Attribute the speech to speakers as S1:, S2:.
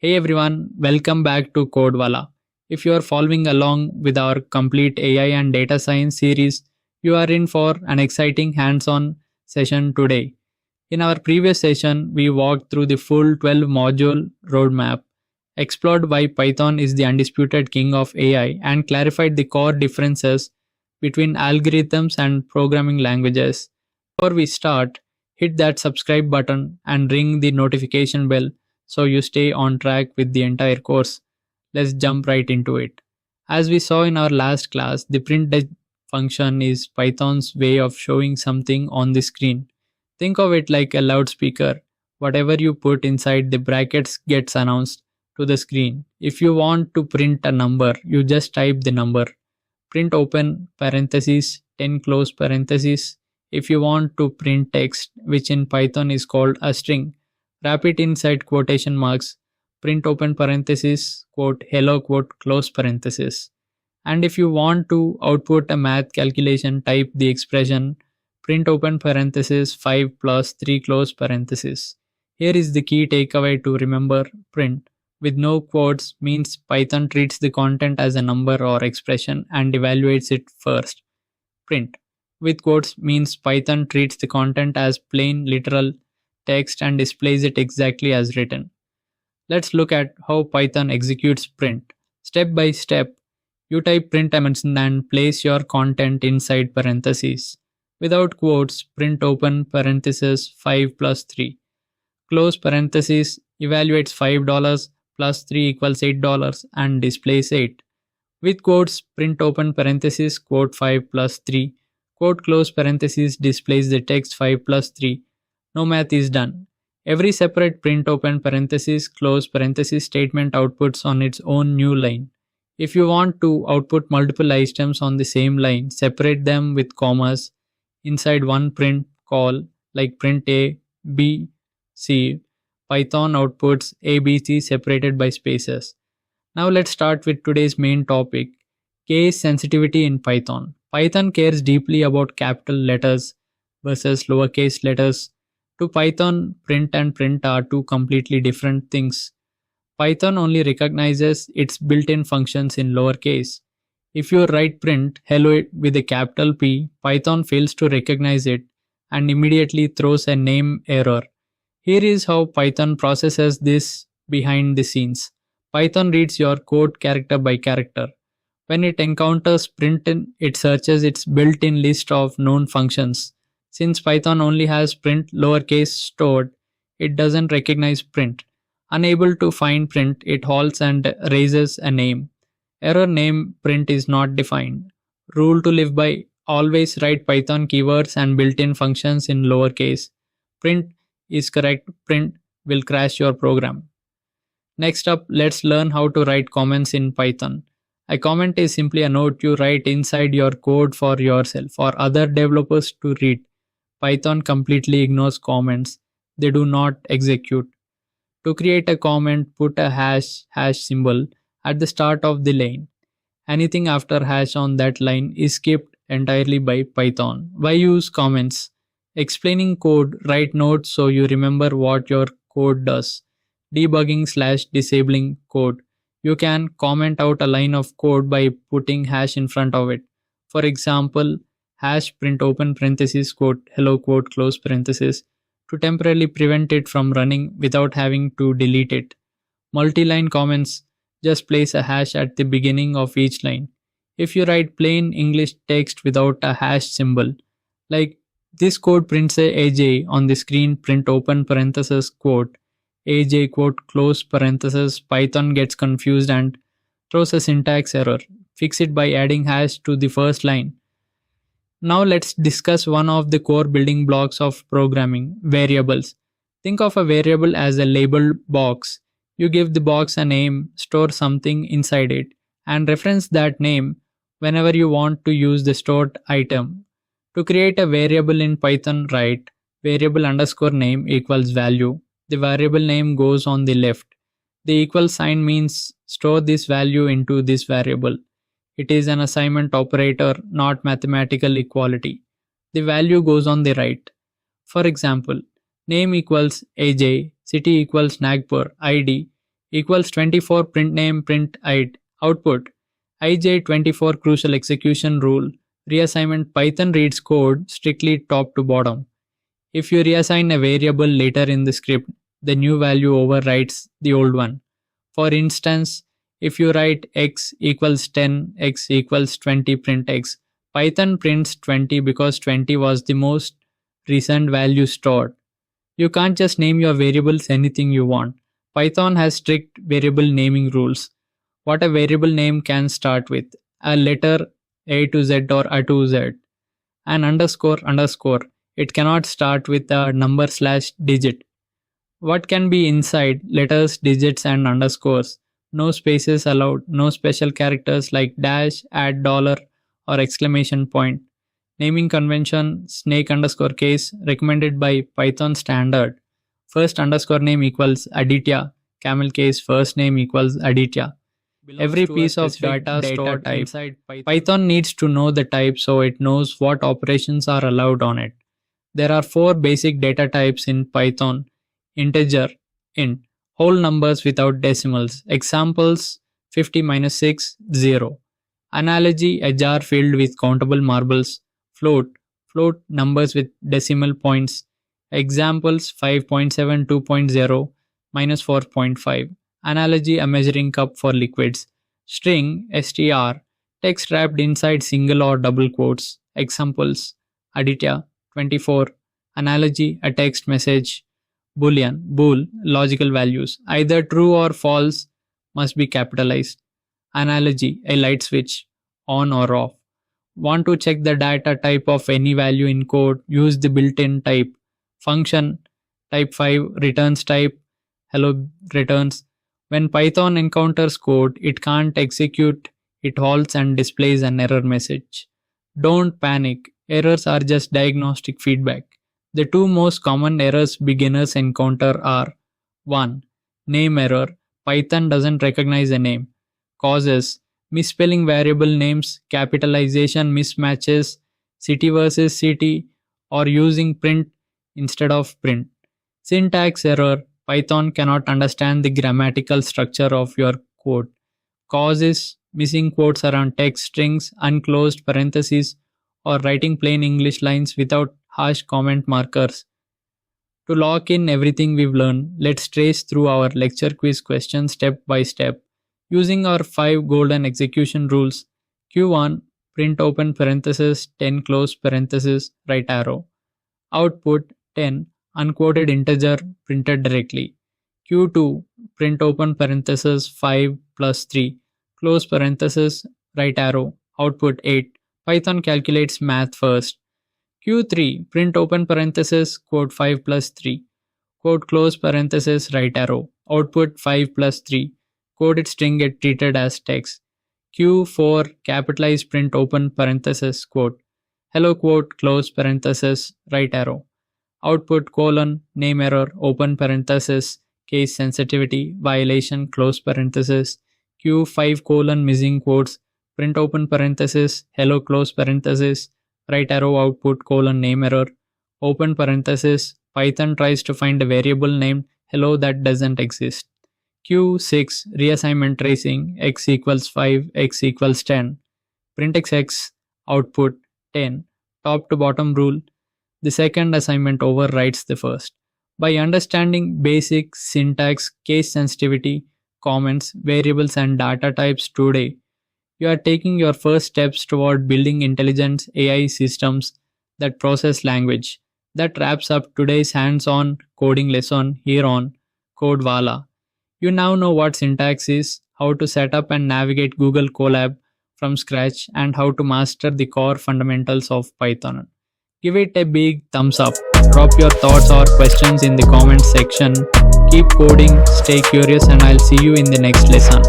S1: Hey everyone, welcome back to Code Wallah. If you are following along with our complete AI and data science series, you are in for an exciting hands-on session today. In our previous session, we walked through the full 12 module roadmap, explored why Python is the undisputed king of AI, and clarified the core differences between algorithms and programming languages. Before we start, hit that subscribe button and ring the notification bell so you stay on track with the entire course. Let's jump right into it. As we saw in our last class, the printf function is Python's way of showing something on the screen. Think of it like a loudspeaker. Whatever you put inside the brackets gets announced to the screen. If you want to print a number, you just type the number. Print open parentheses, 10 close parentheses. If you want to print text, which in Python is called a string, wrap it inside quotation marks, print open parentheses, quote hello quote close parentheses. And if you want to output a math calculation, type the expression print open parentheses 5 plus 3 close parentheses. Here is the key takeaway to remember. Print with no quotes means Python treats the content as a number or expression and evaluates it first. Print with quotes means Python treats the content as plain literal text and displays it exactly as written. Let's look at how Python executes print. Step by step, you type print and place your content inside parentheses. Without quotes, print open parentheses 5 plus 3. Close parentheses evaluates $5 plus 3 equals $8 and displays 8. With quotes, print open parentheses quote 5 plus 3. Quote close parentheses displays the text 5 plus 3. No math is done. Every separate print open parenthesis close parenthesis statement outputs on its own new line. If you want to output multiple items on the same line, separate them with commas inside one print call like print A, B, C. Python outputs A, B, C separated by spaces. Now let's start with today's main topic, case sensitivity in Python. Python cares deeply about capital letters versus lowercase letters. To Python, print and print are two completely different things. Python only recognizes its built-in functions in lowercase. If you write print hello with a capital P, Python fails to recognize it and immediately throws a name error. Here is how Python processes this behind the scenes. Python reads your code character by character. When it encounters print, it searches its built-in list of known functions. Since Python only has print lowercase stored, it doesn't recognize print. Unable to find print, it halts and raises a name. Error name print is not defined. Rule to live by: always write Python keywords and built-in functions in lowercase. Print is correct, print will crash your program. Next up, let's learn how to write comments in Python. A comment is simply a note you write inside your code for yourself or other developers to read. Python completely ignores comments. They do not execute. To create a comment, put a hash symbol at the start of the line. Anything after hash on that line is skipped entirely by Python. Why use comments? Explaining code, write notes so you remember what your code does. Debugging/disabling code. You can comment out a line of code by putting hash in front of it. For example, hash print open parenthesis quote hello quote close parenthesis to temporarily prevent it from running without having to delete it. Multi-line comments: just place a hash at the beginning of each line. If you write plain English text without a hash symbol, like this code prints a AJ on the screen, print open parenthesis quote AJ quote close parenthesis, Python gets confused and throws a syntax error. Fix it by adding hash to the first line. Now let's discuss one of the core building blocks of programming, variables. Think of a variable as a labeled box. You give the box a name, store something inside it, and reference that name whenever you want to use the stored item. To create a variable in Python, write variable underscore name equals value. The variable name goes on the left. The equal sign means store this value into this variable. It is an assignment operator, not mathematical equality. The value goes on the right. For example, name equals AJ, city equals Nagpur, ID equals 24 print name print id. Output ij24 crucial execution rule. Reassignment Python reads code strictly top to bottom. If you reassign a variable later in the script, the new value overwrites the old one. For instance, if you write x equals 10, x equals 20 print x, Python prints 20 because 20 was the most recent value stored. You can't just name your variables anything you want. Python has strict variable naming rules. What a variable name can start with: a letter A to Z or A to Z, an underscore. It cannot start with a number / digit. What can be inside letters, digits, and underscores? No spaces allowed, no special characters like dash, add dollar, or exclamation point. Naming convention snake underscore case recommended by Python standard. First underscore name equals Aditya, camel case first name equals Aditya. Every piece of data stored type. Inside Python needs to know the type so it knows what operations are allowed on it. There are 4 basic data types in Python: integer, int, whole numbers without decimals. Examples: 50 minus 6, 0. Analogy, a jar filled with countable marbles. Float numbers with decimal points. Examples: 5.7, 2.0, minus 4.5. Analogy, a measuring cup for liquids. String, str, text wrapped inside single or double quotes. Examples: Aditya, 24. Analogy, a text message. Boolean, bool, logical values. Either true or false must be capitalized. Analogy, a light switch, on or off. Want to check the data type of any value in code? Use the built-in type. Function, type 5, returns type, hello returns. When Python encounters code it can't execute, it halts and displays an error message. Don't panic, errors are just diagnostic feedback. The 2 most common errors beginners encounter are: 1. Name error. Python doesn't recognize a name. Causes: misspelling variable names, capitalization mismatches, city versus city, or using print instead of print. Syntax error. Python cannot understand the grammatical structure of your code. Causes: missing quotes around text strings, unclosed parentheses, or writing plain English lines without harsh comment markers. To lock in everything we've learned, let's trace through our lecture quiz questions step by step. Using our 5 golden execution rules: Q1, print open parenthesis, 10 close parenthesis, right arrow. Output 10, unquoted integer printed directly. Q2, print open parenthesis, 5 plus 3, close parenthesis, right arrow. Output 8. Python calculates math first. Q3, print open parenthesis, quote 5 plus 3, quote close parenthesis, right arrow. Output 5 plus 3. Coded string get treated as text. Q4, capitalize print open parenthesis, quote, hello quote close parenthesis, right arrow. Output colon, name error, open parenthesis, case sensitivity, violation, close parenthesis. Q5 colon, missing quotes, print open parenthesis, hello close parenthesis, right arrow. Output colon, name error, open parenthesis. Python tries to find a variable named hello that doesn't exist. Q6, reassignment tracing, x equals 5, x equals 10. Print x, output 10. Top to bottom rule. The second assignment overwrites the first. By understanding basic syntax, case sensitivity, comments, variables, and data types today, you are taking your first steps toward building intelligent AI systems that process language. That wraps up today's hands-on coding lesson here on Code Wallah. You now know what syntax is, how to set up and navigate Google Colab from scratch, and how to master the core fundamentals of Python. Give it a big thumbs up. Drop your thoughts or questions in the comments section. Keep coding, stay curious, and I'll see you in the next lesson.